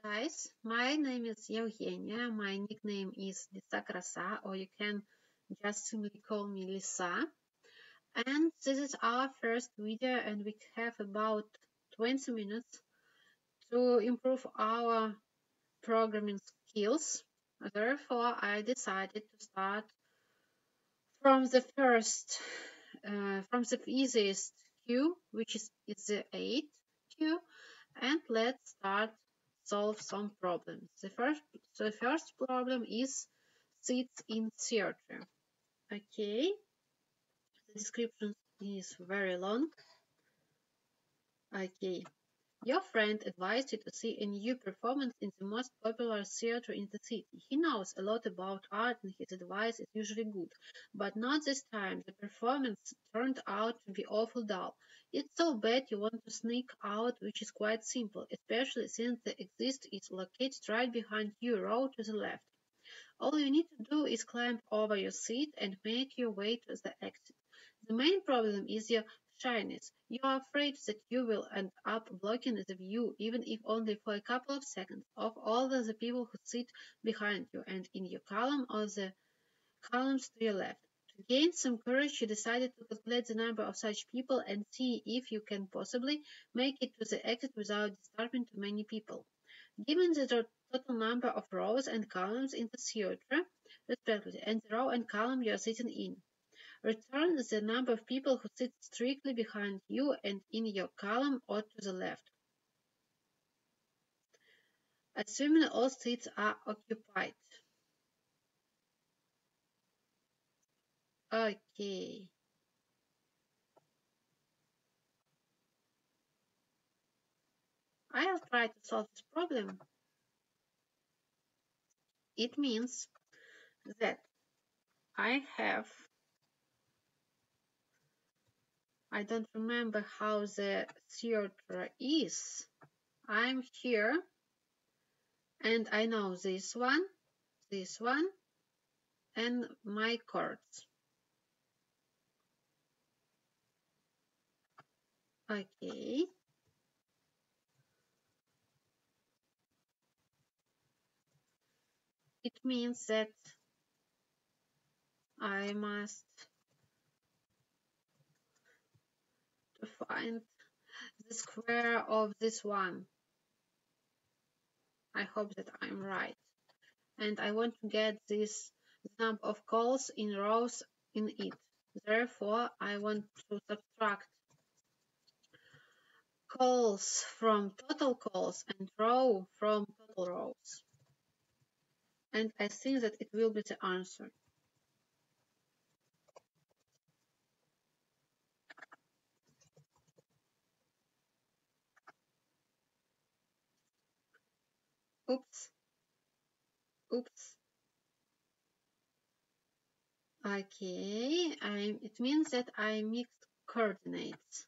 guys, my name is Eugenia. My nickname is Lissa, or you can just simply call me Lissa. And this is our first video, and we have about 20 minutes to improve our programming skills. Therefore, I decided to start from the easiest queue, which is the 8 queue, and let's start solve some problems. The first problem is seats in theater. Okay, the description is very long. Okay, your friend advised you to see a new performance in the most popular theater in the city. He knows a lot about art and his advice is usually good, but not this time. The performance turned out to be awful dull. It's so bad you want to sneak out, which is quite simple, especially since the exit is located right behind you, row to the left. All you need to do is climb over your seat and make your way to the exit. The main problem is your shyness. You are afraid that you will end up blocking the view, even if only for a couple of seconds, of all the people who sit behind you and in your column or the columns to your left. To gain some courage, you decided to calculate the number of such people and see if you can possibly make it to the exit without disturbing too many people. Given the total number of rows and columns in the theater, respectively, and the row and column you are sitting in, return the number of people who sit strictly behind you and in your column or to the left, assuming all seats are occupied. Okay. I'll try to solve this problem. It means that I don't remember how the theater is. I'm here and I know this one, and my chords. Okay. It means that I must find the square of this one. I hope that I'm right. And I want to get this number of calls in rows in it. Therefore, I want to subtract calls from total calls and row from total rows. And I think that it will be the answer. Oops. Oops. Okay, it means that I mixed coordinates.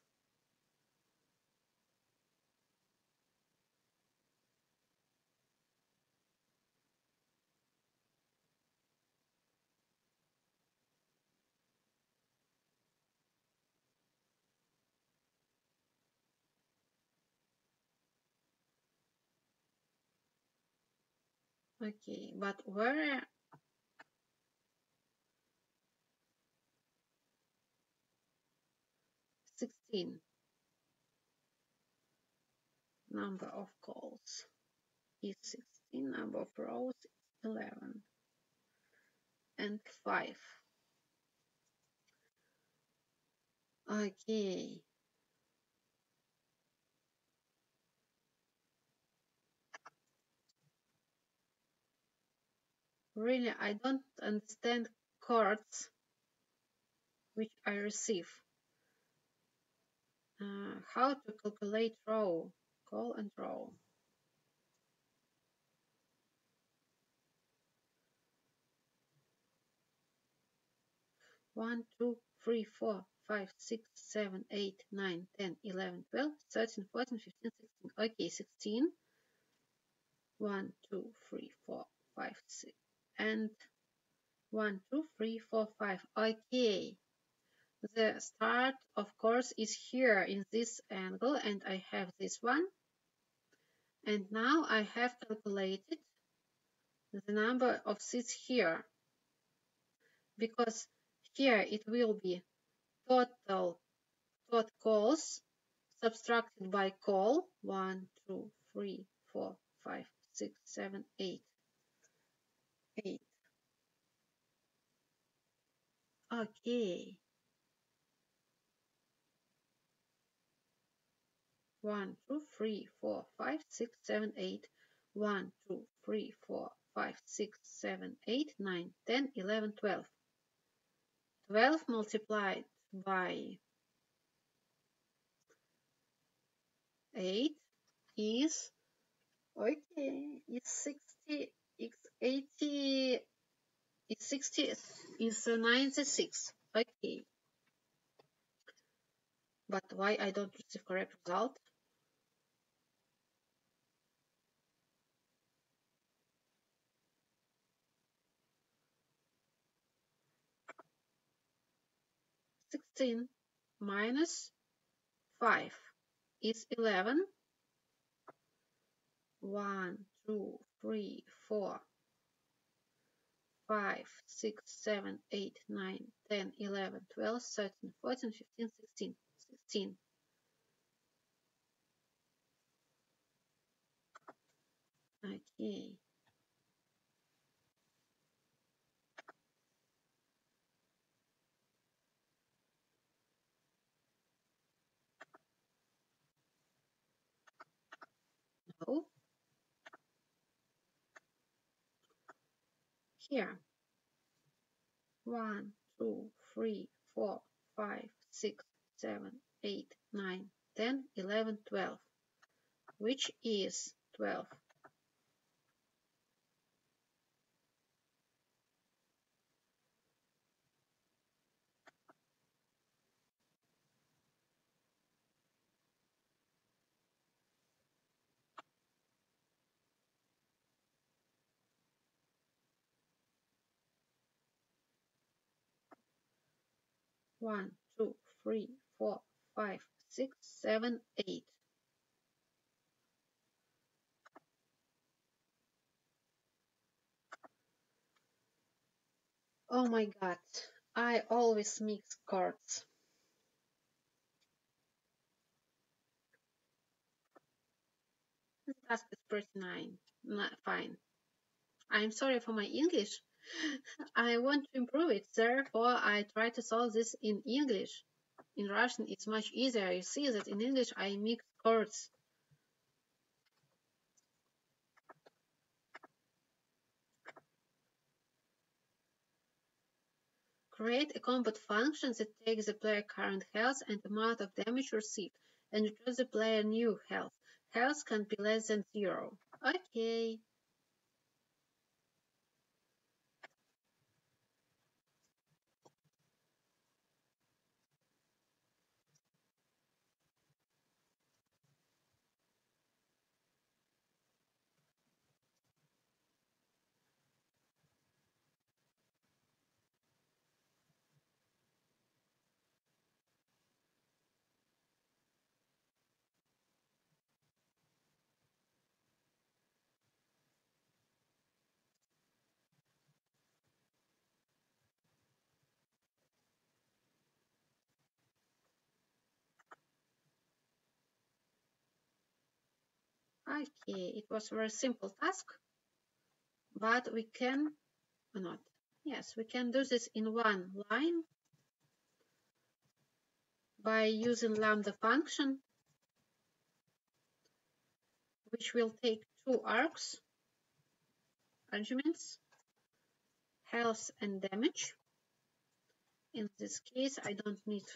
Okay, but where 16 number of calls is 16, number of rows is 11 and 5. Okay. Really, I don't understand chords which I receive. How to calculate row, call and row. One, 2, 3, 4, 5, 6, 7, 8, 9, 10, 11, 12, 13, 14, 15, 16. Okay, 16. 1, 2, 3, 4, 5, 6. And 1, 2, 3, 4, 5. Okay. The start, of course, is here in this angle, and I have this one. And now I have calculated the number of seats here, because here it will be total calls subtracted by call 1, 2, 3, 4, 5, 6, 7, 8. Okay. 1, 2, 3, 4, 5, 6, 7, 8. 1, 2, 3, 4, 5, 6, 7, 8, 9, 10, 11, 12. 12 multiplied by 8 is, okay, it's 60, it's 80, it's 60, it's 96. Okay. But why I don't receive correct result? Sixteen minus 5 is 11. 1, 2, 3, 4, 5, 6, 7, 8, 9, 10, 11, 12, 13, 14, 15, 16. 16. Okay. No. Here. 1, 2, 3, 4, 5, 6, 7, 8, 9, 10, 11, 12. Which is 12? 1, 2, 3, 4, 5, 6, 7, 8. Oh my god, I always mix chords. This task is pretty fine. I'm sorry for my English. I want to improve it, therefore I try to solve this in English. In Russian it's much easier. You see that in English I mix chords. Create a combat function that takes the player current health and amount of damage received, and returns the player new health. Health can be less than 0. Okay. Okay, it was a very simple task, but we can not. Yes, we can do this in one line by using lambda function, which will take two arguments, health and damage. In this case, I don't need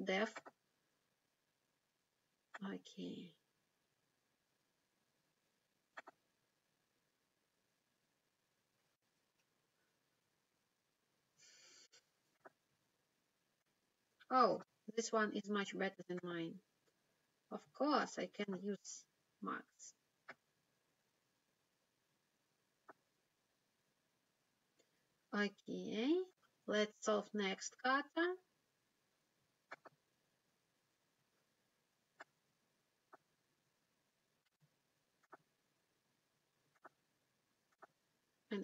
def. Okay. Oh, this one is much better than mine. Of course, I can use max. Okay, let's solve next kata.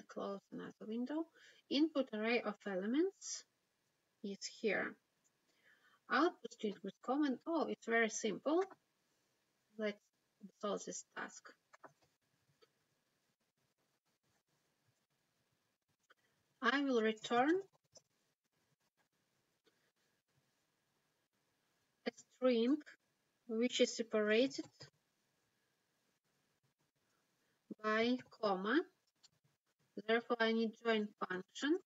and close another window. Input array of elements is here. Output string with comment. Oh, it's very simple. Let's solve this task. I will return a string which is separated by comma. Therefore, I need join function.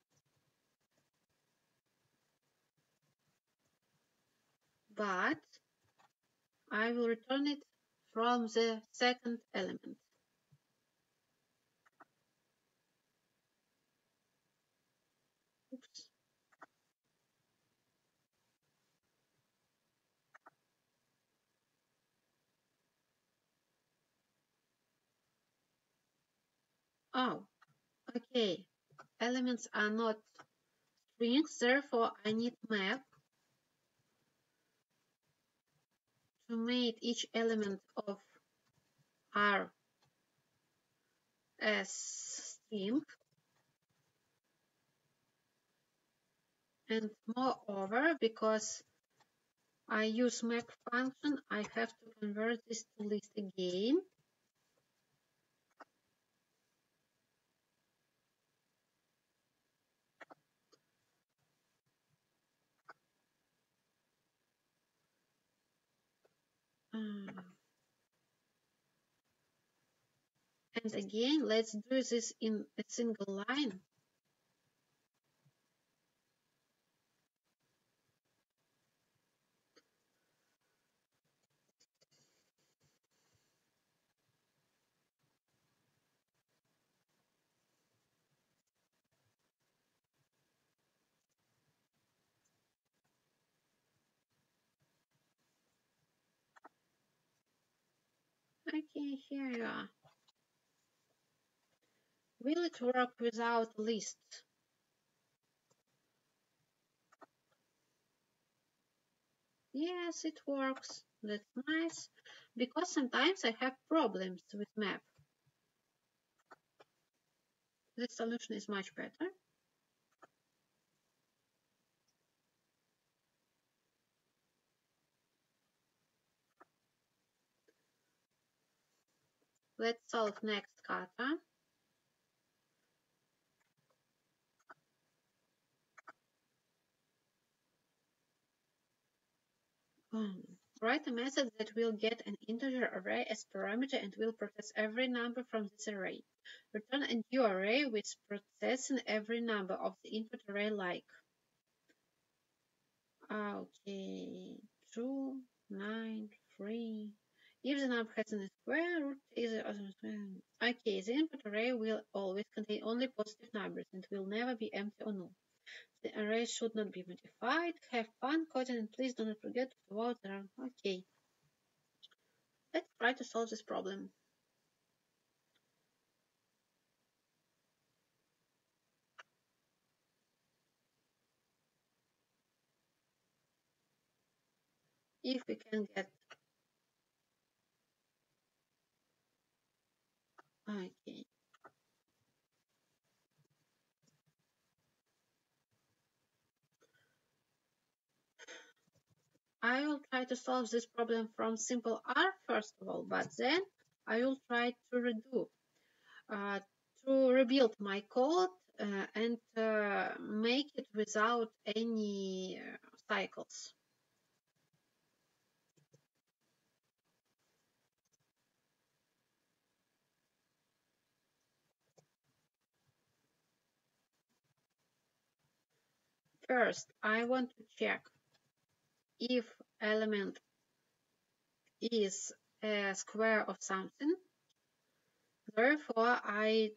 But I will return it from the second element. Oops. Oh, okay. Elements are not strings, therefore I need map to make each element of R as string. And moreover, because I use map function, I have to convert this to list again. And again, let's do this in a single line. Okay, here you are. Will it work without list? Yes, it works. That's nice. Because sometimes I have problems with map. This solution is much better. Let's solve next kata. Write a method that will get an integer array as parameter and will process every number from this array. Return a new array with processing every number of the input array like. Okay, 2, 9, 3. If the number has a square root, is okay, the input array will always contain only positive numbers and will never be empty or null. The array should not be modified. Have fun coding and please do not forget to vote around. Okay. Let's try to solve this problem. If we can get okay. I will try to solve this problem from simple R first of all, but then I will try to redo to rebuild my code and make it without any cycles. First, I want to check if element is a square of something. Therefore, I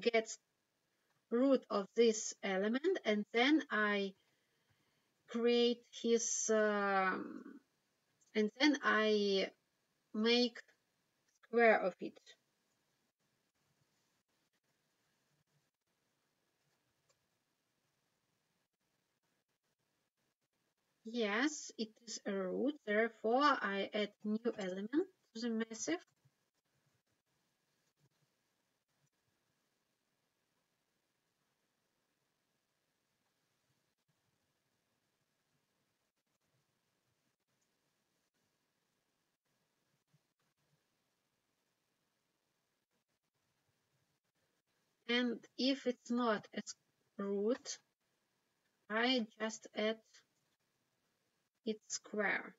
get root of this element and then I create his and then I make square of it. Yes, it is a root, therefore I add new element to the massive. And if it's not as root, I just add its square.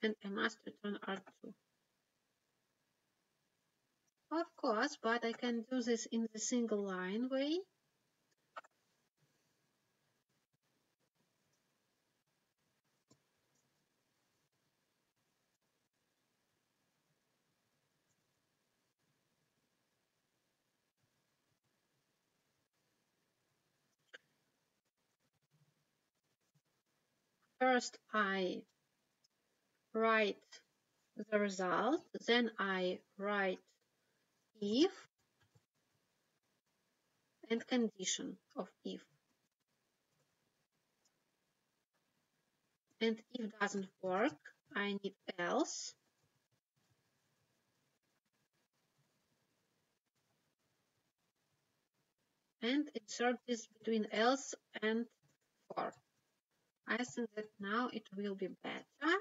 And I must return R2. Of course, but I can do this in the single line way. First I write the result, then I write if and condition of if. And if doesn't work, I need else. And insert this between else and for. I think that now it will be better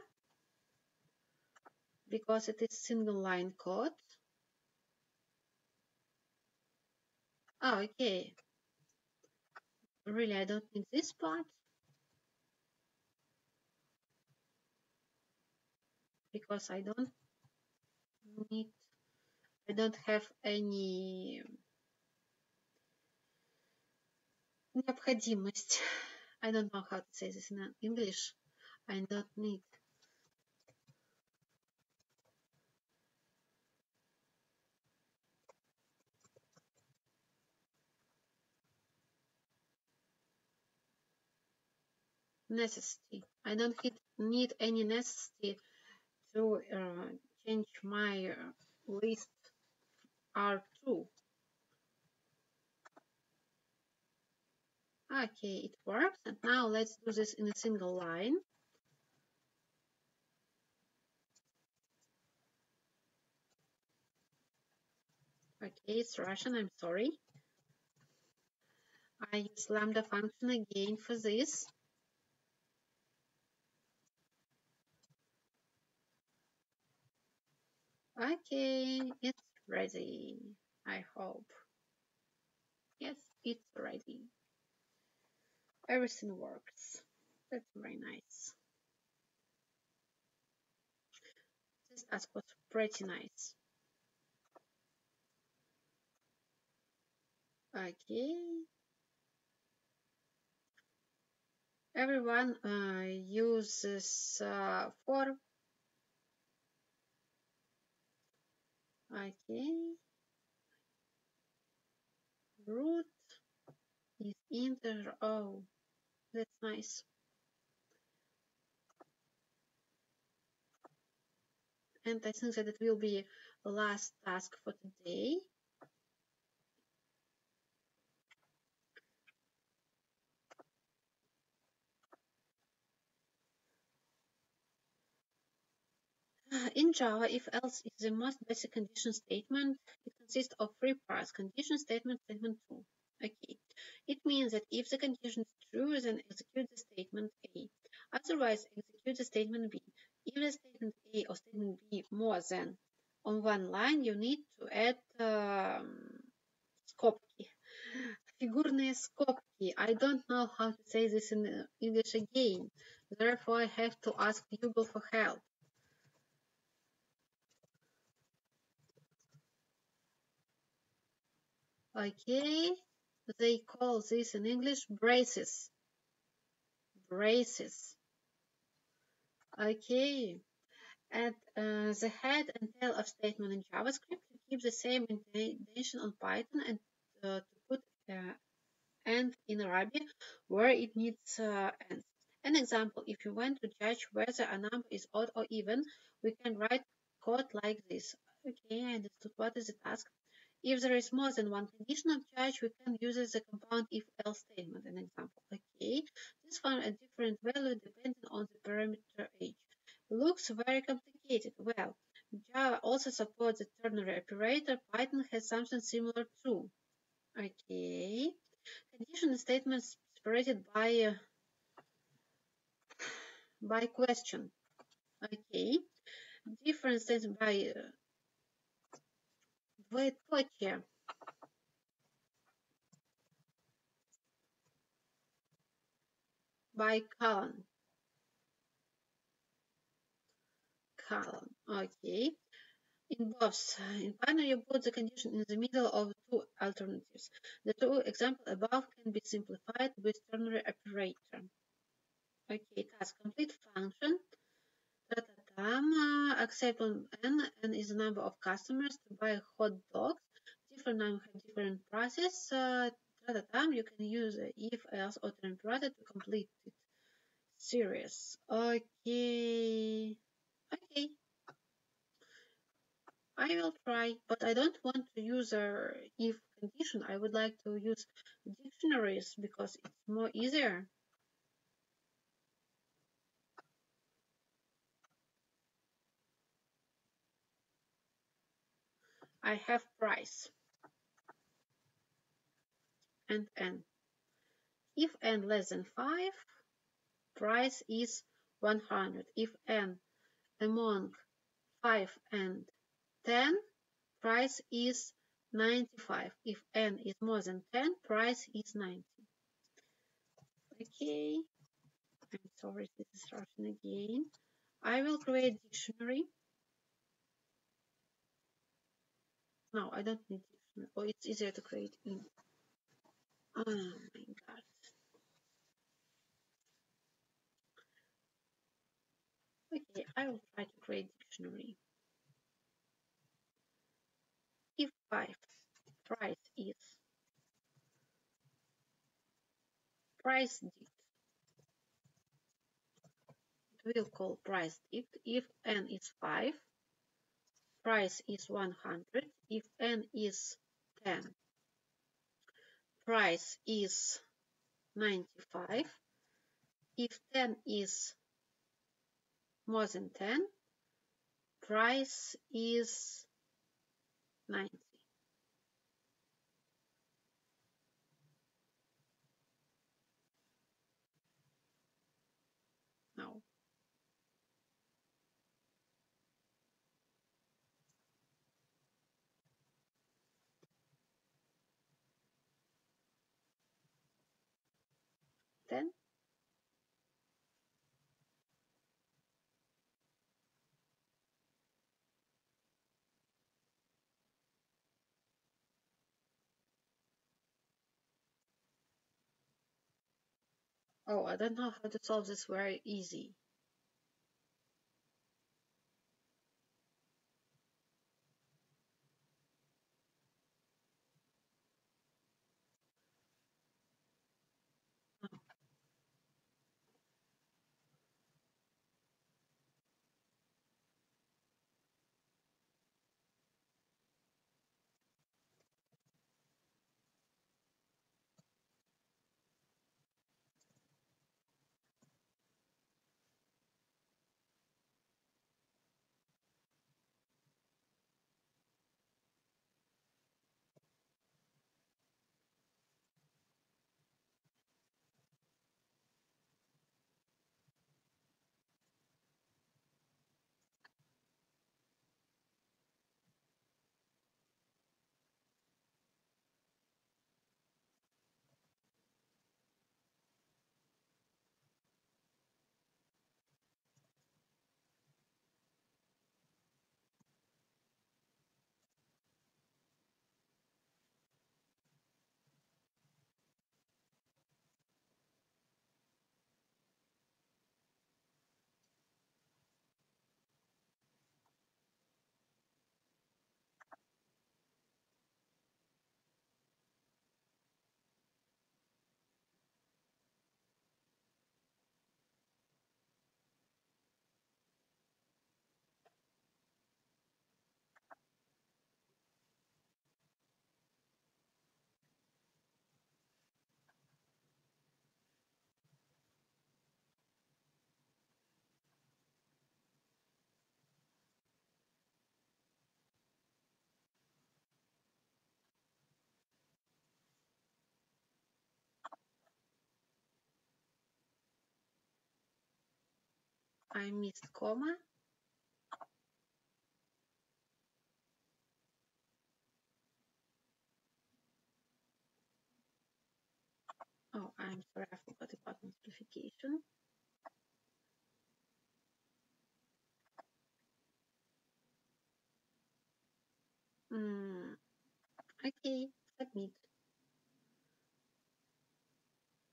because it is single line code. Oh, okay. Really, I don't need this part because I don't have any необходимость. I don't know how to say this in English. I don't need necessity. I don't need any necessity to change my list R2. Okay, it works. And now let's do this in a single line. Okay, it's Russian, I'm sorry. I use lambda function again for this. Okay, it's ready. I hope. Yes, it's ready. Everything works. That's very nice. This task was pretty nice. Okay. Everyone uses for. Okay. Root is integer. Oh, that's nice. And I think that it will be the last task for today. In Java, if else is the most basic condition statement. It consists of three parts: condition statement, statement 2. Okay. It means that if the condition is true, then execute the statement A. Otherwise, execute the statement B. If the statement A or statement B more than on one line, you need to add скобки. Фигурные скобки. I don't know how to say this in English again. Therefore, I have to ask Google for help. Okay, they call this in English braces. Braces. Okay, and the head and tail of statement in JavaScript to keep the same indentation on Python and to put and in Ruby where it needs ends. An example: if you want to judge whether a number is odd or even, we can write code like this. Okay, I understood what is the task. If there is more than one condition of judge, we can use the compound if-else statement. An example. Okay, this found a different value depending on the parameter age. Looks very complicated. Well, Java also supports the ternary operator. Python has something similar too. Okay. Condition statements separated by question. Okay. Different statements by Dvoitke, by column. Okay. In both, in binary, you put the condition in the middle of two alternatives. The two examples above can be simplified with ternary operator. Okay, task complete function. Accept on n is the number of customers to buy hot dogs. Different numbers have different prices. You can use if, else, or operator to complete it. Series. Okay. Okay. I will try, but I don't want to use a if condition. I would like to use dictionaries because it's more easier. I have price and n. If n less than 5, price is 100. If n among 5 and 10, price is 95. If n is more than 10, price is 90. Okay, I'm sorry, this is Russian again. I will create dictionary. No, I don't need dictionary. Oh, it's easier to create in. Oh my god. Okay, I will try to create dictionary. If 5 price dict, it will call price dict. If n is 5, price is 100. If n is 10, price is 95. If 10 is more than 10, price is 90. No. Then oh, I don't know how to solve this very easy. I missed comma. Oh, I'm sorry, I forgot about notification. Okay, submit.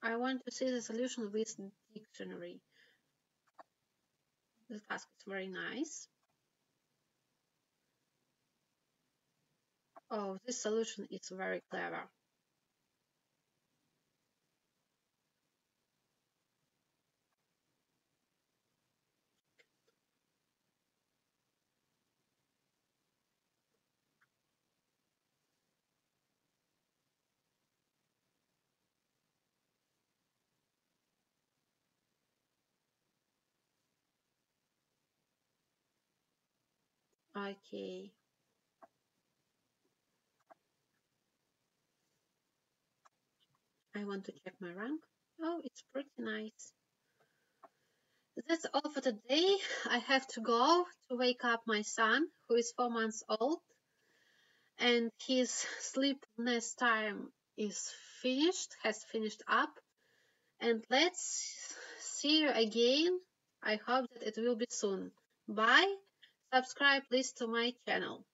I want to see the solution with dictionary. The task is very nice. Oh, this solution is very clever. Okay, I want to check my rank. Oh, it's pretty nice. That's all for today. I have to go to wake up my son, who is 4 months old, and his sleepness time is has finished up. And let's see you again. I hope that it will be soon. Bye. Subscribe please to my channel.